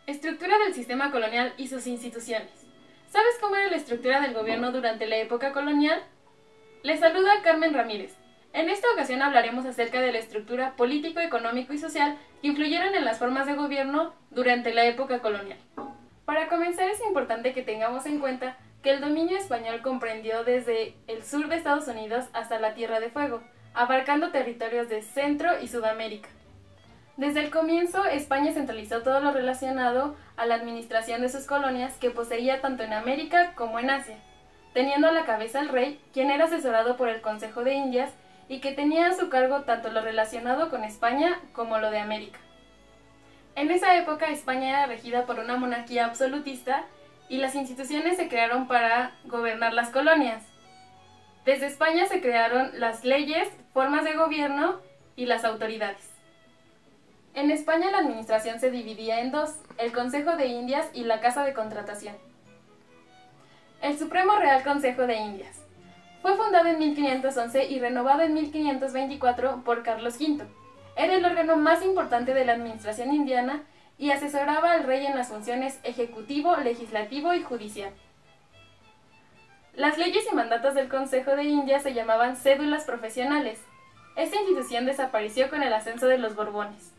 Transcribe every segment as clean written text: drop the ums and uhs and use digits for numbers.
Estructura del sistema colonial y sus instituciones. ¿Sabes cómo era la estructura del gobierno durante la época colonial? Les saluda Carmen Ramírez. En esta ocasión hablaremos acerca de la estructura político, económico y social que influyeron en las formas de gobierno durante la época colonial. Para comenzar, es importante que tengamos en cuenta que el dominio español comprendió desde el sur de Estados Unidos hasta la Tierra de Fuego, abarcando territorios de Centro y Sudamérica. Desde el comienzo, España centralizó todo lo relacionado a la administración de sus colonias que poseía tanto en América como en Asia, teniendo a la cabeza al rey, quien era asesorado por el Consejo de Indias y que tenía a su cargo tanto lo relacionado con España como lo de América. En esa época, España era regida por una monarquía absolutista y las instituciones se crearon para gobernar las colonias. Desde España se crearon las leyes, formas de gobierno y las autoridades. En España la administración se dividía en dos, el Consejo de Indias y la Casa de Contratación. El Supremo Real Consejo de Indias. Fue fundado en 1511 y renovado en 1524 por Carlos V. Era el órgano más importante de la administración indiana y asesoraba al rey en las funciones ejecutivo, legislativo y judicial. Las leyes y mandatos del Consejo de Indias se llamaban cédulas profesionales. Esta institución desapareció con el ascenso de los Borbones.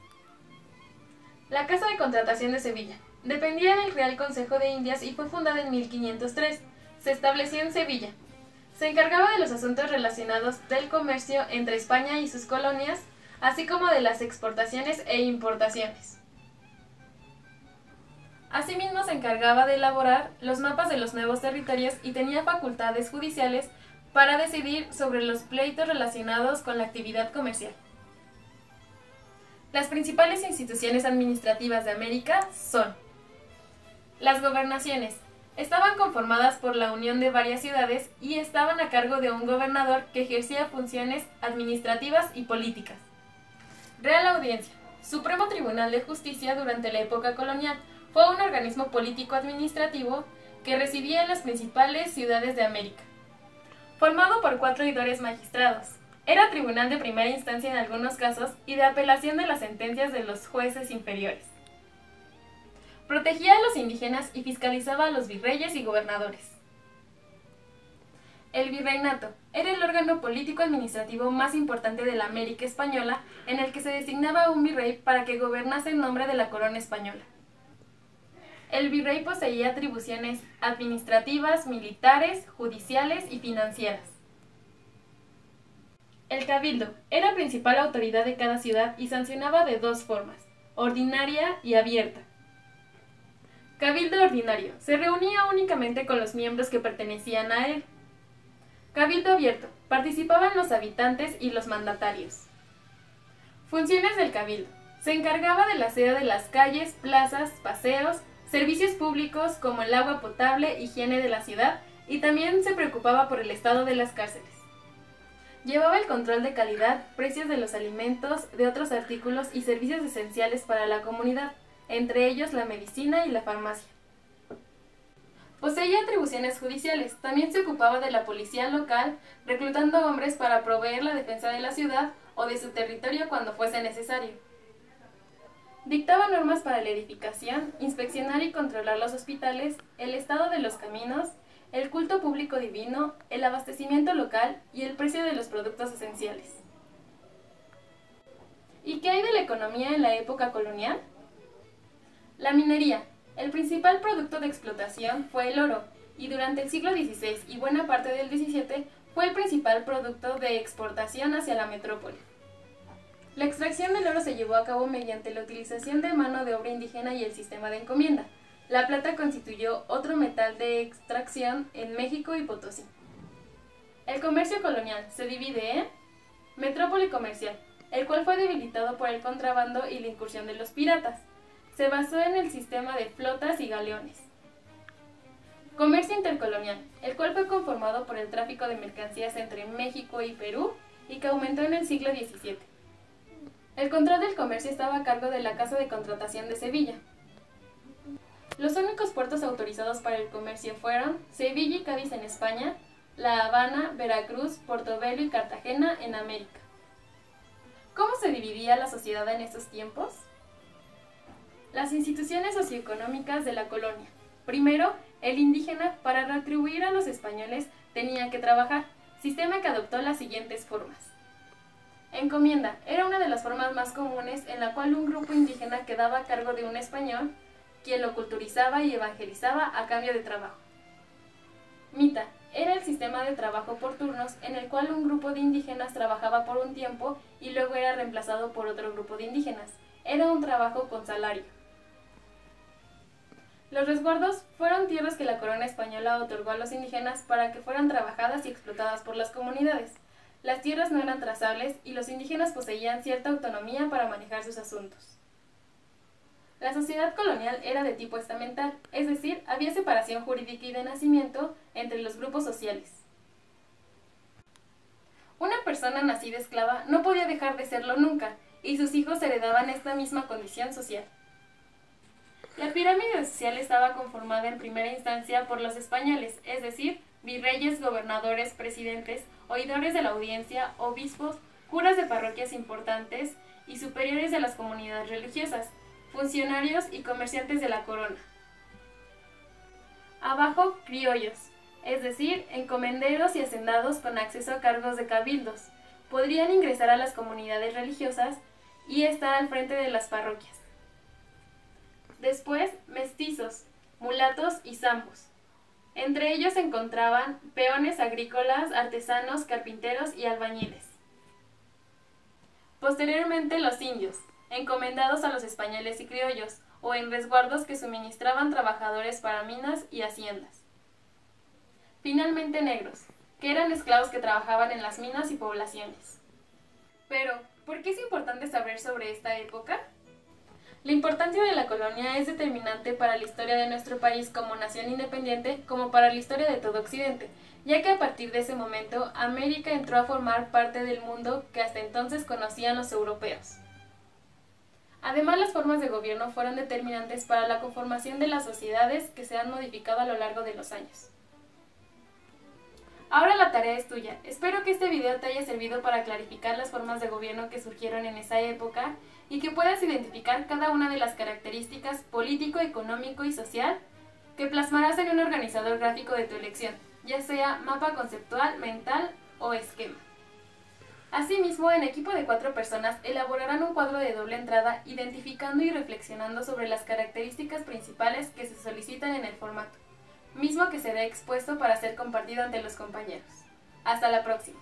La Casa de Contratación de Sevilla. Dependía del Real Consejo de Indias y fue fundada en 1503. Se estableció en Sevilla. Se encargaba de los asuntos relacionados del comercio entre España y sus colonias, así como de las exportaciones e importaciones. Asimismo, se encargaba de elaborar los mapas de los nuevos territorios y tenía facultades judiciales para decidir sobre los pleitos relacionados con la actividad comercial. Las principales instituciones administrativas de América son: las gobernaciones. Estaban conformadas por la unión de varias ciudades y estaban a cargo de un gobernador que ejercía funciones administrativas y políticas. Real Audiencia. Supremo Tribunal de Justicia durante la época colonial. Fue un organismo político-administrativo que residía en las principales ciudades de América. Formado por 4 oidores magistrados. Era tribunal de primera instancia en algunos casos y de apelación de las sentencias de los jueces inferiores. Protegía a los indígenas y fiscalizaba a los virreyes y gobernadores. El virreinato era el órgano político-administrativo más importante de la América española, en el que se designaba a un virrey para que gobernase en nombre de la corona española. El virrey poseía atribuciones administrativas, militares, judiciales y financieras. El cabildo era principal autoridad de cada ciudad y sancionaba de dos formas: ordinaria y abierta. Cabildo ordinario. Se reunía únicamente con los miembros que pertenecían a él. Cabildo abierto. Participaban los habitantes y los mandatarios. Funciones del cabildo. Se encargaba del aseo de las calles, plazas, paseos, servicios públicos como el agua potable, higiene de la ciudad, y también se preocupaba por el estado de las cárceles. Llevaba el control de calidad, precios de los alimentos, de otros artículos y servicios esenciales para la comunidad, entre ellos la medicina y la farmacia. Poseía atribuciones judiciales. También se ocupaba de la policía local, reclutando hombres para proveer la defensa de la ciudad o de su territorio cuando fuese necesario. Dictaba normas para la edificación, inspeccionar y controlar los hospitales, el estado de los caminos, el culto público divino, el abastecimiento local y el precio de los productos esenciales. ¿Y qué hay de la economía en la época colonial? La minería. El principal producto de explotación fue el oro, y durante el siglo XVI y buena parte del XVII fue el principal producto de exportación hacia la metrópoli. La extracción del oro se llevó a cabo mediante la utilización de mano de obra indígena y el sistema de encomienda. La plata constituyó otro metal de extracción en México y Potosí. El comercio colonial se divide en metrópoli comercial, el cual fue debilitado por el contrabando y la incursión de los piratas. Se basó en el sistema de flotas y galeones. Comercio intercolonial, el cual fue conformado por el tráfico de mercancías entre México y Perú y que aumentó en el siglo XVII. El control del comercio estaba a cargo de la Casa de Contratación de Sevilla. Los únicos puertos autorizados para el comercio fueron Sevilla y Cádiz en España, La Habana, Veracruz, Portobelo y Cartagena en América. ¿Cómo se dividía la sociedad en estos tiempos? Las instituciones socioeconómicas de la colonia. Primero, el indígena, para retribuir a los españoles, tenía que trabajar, sistema que adoptó las siguientes formas. Encomienda era una de las formas más comunes en la cual un grupo indígena quedaba a cargo de un español, quien lo culturizaba y evangelizaba a cambio de trabajo. Mita era el sistema de trabajo por turnos en el cual un grupo de indígenas trabajaba por un tiempo y luego era reemplazado por otro grupo de indígenas. Era un trabajo con salario. Los resguardos fueron tierras que la corona española otorgó a los indígenas para que fueran trabajadas y explotadas por las comunidades. Las tierras no eran trazables y los indígenas poseían cierta autonomía para manejar sus asuntos. La sociedad colonial era de tipo estamental, es decir, había separación jurídica y de nacimiento entre los grupos sociales. Una persona nacida esclava no podía dejar de serlo nunca, y sus hijos heredaban esta misma condición social. La pirámide social estaba conformada en primera instancia por los españoles, es decir, virreyes, gobernadores, presidentes, oidores de la audiencia, obispos, curas de parroquias importantes y superiores de las comunidades religiosas, funcionarios y comerciantes de la corona. Abajo, criollos, es decir, encomenderos y hacendados con acceso a cargos de cabildos. Podrían ingresar a las comunidades religiosas y estar al frente de las parroquias. Después, mestizos, mulatos y zambos. Entre ellos se encontraban peones agrícolas, artesanos, carpinteros y albañiles. Posteriormente los indios, encomendados a los españoles y criollos, o en resguardos que suministraban trabajadores para minas y haciendas. Finalmente negros, que eran esclavos que trabajaban en las minas y poblaciones. Pero, ¿por qué es importante saber sobre esta época? La importancia de la colonia es determinante para la historia de nuestro país como nación independiente, como para la historia de todo Occidente, ya que a partir de ese momento América entró a formar parte del mundo que hasta entonces conocían los europeos. Además, las formas de gobierno fueron determinantes para la conformación de las sociedades que se han modificado a lo largo de los años. Ahora la tarea es tuya. Espero que este video te haya servido para clarificar las formas de gobierno que surgieron en esa época y que puedas identificar cada una de las características político, económico y social que plasmarás en un organizador gráfico de tu elección, ya sea mapa conceptual, mental o esquema. Asimismo, en equipo de 4 personas elaborarán un cuadro de doble entrada identificando y reflexionando sobre las características principales que se solicitan en el formato, mismo que será expuesto para ser compartido ante los compañeros. Hasta la próxima.